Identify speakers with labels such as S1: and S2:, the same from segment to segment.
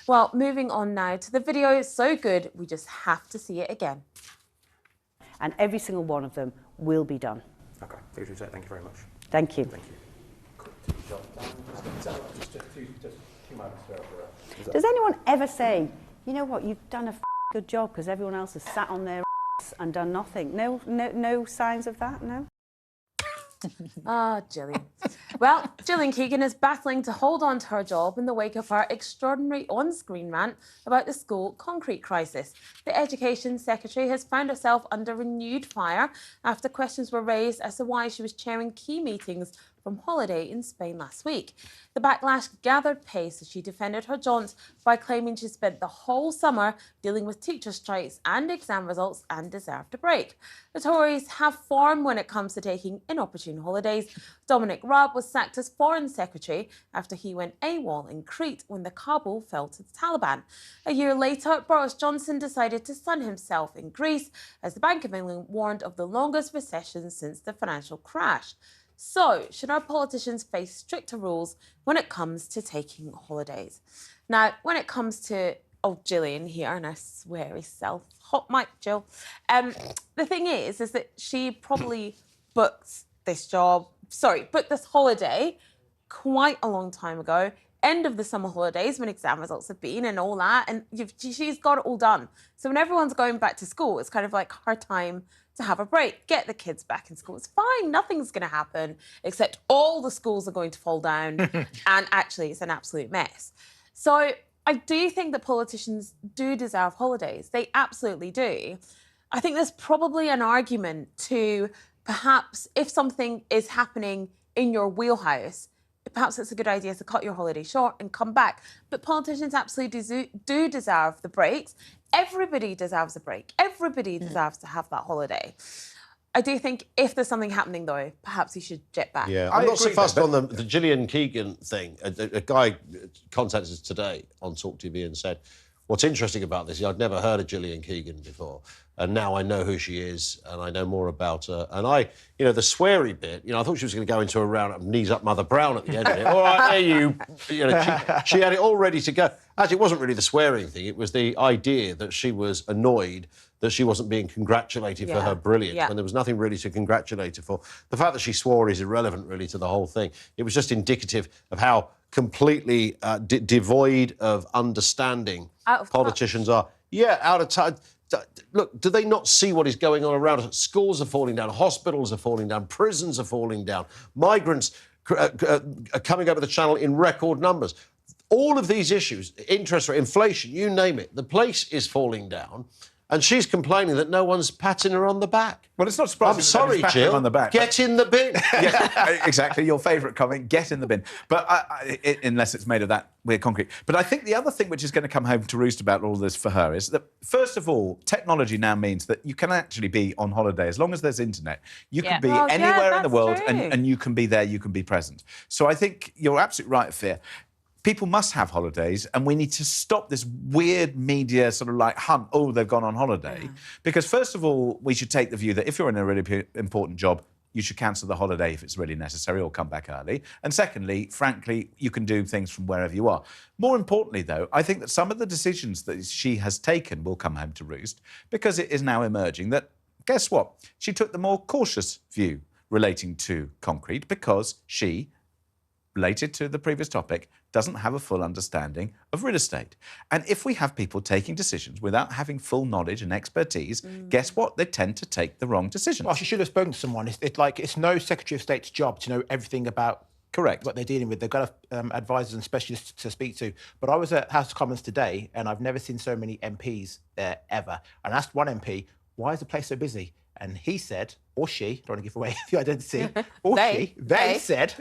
S1: Well, moving on now to the video. So good, we just have to see it again.
S2: And every single one of them will be done.
S3: OK, thank you very much.
S2: Thank you.
S3: Thank you.
S2: Does anyone ever say, you know what, you've done a good job because everyone else has sat on their and done nothing? No signs of that, no?
S1: Gillian. Well, Gillian Keegan is battling to hold on to her job in the wake of her extraordinary on-screen rant about the school concrete crisis. The Education Secretary has found herself under renewed fire after questions were raised as to why she was chairing key meetings from holiday in Spain last week. The backlash gathered pace as she defended her jaunt by claiming she spent the whole summer dealing with teacher strikes and exam results and deserved a break. The Tories have form when it comes to taking inopportune holidays. Dominic Raac was sacked as Foreign Secretary after he went AWOL in Crete when the Kabul fell to the Taliban. A year later, Boris Johnson decided to sun himself in Greece as the Bank of England warned of the longest recession since the financial crash. So, should our politicians face stricter rules when it comes to taking holidays? Now, when it comes to, Gillian here, and I swear his self, hot mic, Jill. The thing is that she probably booked this holiday quite a long time ago, end of the summer holidays when exam results have been and all that, and she's got it all done. So when everyone's going back to school, it's kind of like her time to have a break, get the kids back in school. It's fine, nothing's going to happen, except all the schools are going to fall down, and actually it's an absolute mess. So I do think that politicians do deserve holidays. They absolutely do. I think there's probably an argument to perhaps if something is happening in your wheelhouse, perhaps it's a good idea to cut your holiday short and come back. But politicians absolutely do deserve the breaks. Everybody deserves a break. Everybody deserves to have that holiday. I do think if there's something happening, though, perhaps you should jet back.
S4: Yeah, I'm not so fussed on the Gillian Keegan thing. A guy contacted us today on TalkTV and said, what's interesting about this is I'd never heard of Gillian Keegan before, and now I know who she is and I know more about her. And the sweary bit, I thought she was going to go into a round up, knees up Mother Brown at the end of it. All right, there you she had it all ready to go. Actually, it wasn't really the swearing thing. It was the idea that she was annoyed that she wasn't being congratulated for her brilliance when there was nothing really to congratulate her for. The fact that she swore is irrelevant, really, to the whole thing. It was just indicative of how completely devoid of understanding politicians are. Yeah, out of touch. Look, do they not see what is going on around us? Schools are falling down, hospitals are falling down, prisons are falling down, migrants are coming over the channel in record numbers. All of these issues, interest rate, inflation, you name it, the place is falling down. And she's complaining that no one's patting her on the back.
S5: Well, it's not surprising.
S4: I'm sorry, Jill.
S5: On the back,
S4: get in the bin.
S5: Yeah, exactly. Your favourite comment, get in the bin. But unless it's made of that weird concrete. But I think the other thing which is going to come home to roost about all this for her is that, first of all, technology now means that you can actually be on holiday. As long as there's internet, you can be anywhere in the world and you can be there, you can be present. So I think you're absolutely right, Fia. People must have holidays, and we need to stop this weird media sort of like hunt, oh, they've gone on holiday. Because, first of all, we should take the view that if you're in a really important job, you should cancel the holiday if it's really necessary or come back early. And secondly, frankly, you can do things from wherever you are. More importantly, though, I think that some of the decisions that she has taken will come home to roost because it is now emerging that, guess what? She took the more cautious view relating to concrete because she, related to the previous topic, doesn't have a full understanding of real estate. And if we have people taking decisions without having full knowledge and expertise, guess what? They tend to take the wrong decisions.
S3: Well, she should have spoken to someone. It's no Secretary of State's job to know everything about what they're dealing with. They've got advisors and specialists to speak to. But I was at House of Commons today, and I've never seen so many MPs there ever. And I asked one MP, why is the place so busy? And he said, or she, don't want to give away the identity, or they said,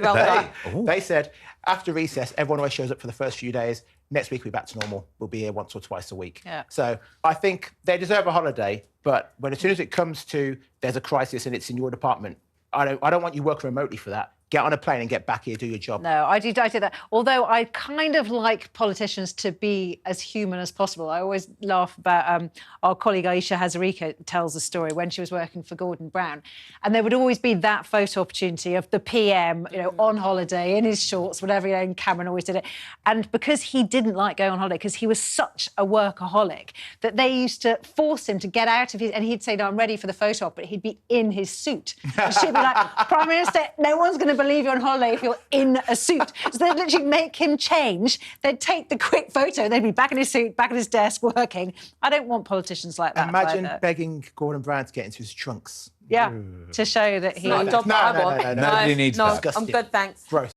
S3: after recess, everyone always shows up for the first few days. Next week, we'll be back to normal. We'll be here once or twice a week. Yeah. So I think they deserve a holiday, but as soon as it comes to there's a crisis and it's in your department, I don't want you working remotely for that. Get on a plane and get back here, do your job.
S6: No, I did that. Although I kind of like politicians to be as human as possible. I always laugh about our colleague Aisha Hazarika tells a story when she was working for Gordon Brown, and there would always be that photo opportunity of the PM, on holiday in his shorts, whatever. And Cameron always did it. And because he didn't like going on holiday, because he was such a workaholic, that they used to force him to get out of his, and he'd say, "No, I'm ready for the photo op," but he'd be in his suit. And she'd be like, "Prime Minister, no one's going to believe you're on holiday if you're in a suit." So they'd literally make him change. They'd take the quick photo. They'd be back in his suit, back at his desk, working. I don't want politicians like that.
S3: Imagine
S6: either.
S3: begging Gordon Brown to get into his trunks.
S6: Yeah, to show that he...
S1: Not a job that I want.
S5: Nobody needs that.
S1: I'm good, thanks.
S3: Gross.